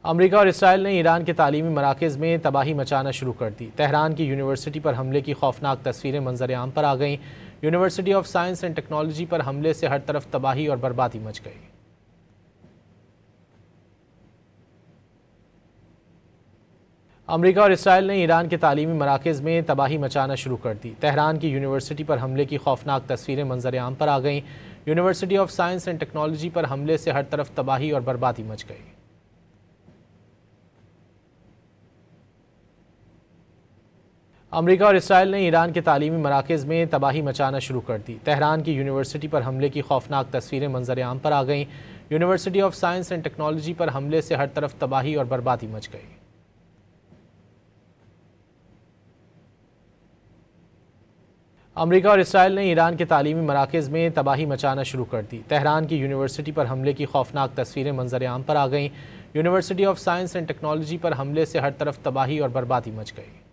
امریکہ اور اسرائیل نے ایران کے تعلیمی مراکز میں تباہی مچانا شروع کر دی۔ تہران کی یونیورسٹی پر حملے کی خوفناک تصویریں منظر عام پر آ گئیں۔ University of science and technology پر حملے سے ہر طرف تباہی اور بربادی مچ گئی۔ امریکہ اور اسرائیل نے ایران کے تعلیمی مراکز میں تباہی مچانا شروع کر دی۔ تہران کی یونیورسٹی پر حملے کی خوفناک تصویریں منظر عام پر آ گئیں۔ University of science and technology پر حملے سے ہر طرف تباہی اور بربادی مچ گئی۔ امریکہ اور اسرائیل نے ایران کے تعلیمی مراکز میں تباہی مچانا شروع کر دی۔ تہران کی یونیورسٹی پر حملے کی خوفناک تصویریں منظر عام پر آ گئیں۔ University of science and technology پر حملے سے ہر طرف تباہی اور بربادی مچ گئی۔ امریکہ اور اسرائیل نے ایران کے تعلیمی مراکز میں تباہی مچانا شروع کر دی۔ تہران کی یونیورسٹی پر حملے کی خوفناک تصویریں منظر عام پر آ گئیں۔ University of science and technology پر حملے سے ہر طرف تباہی اور بربادی مچ گئی۔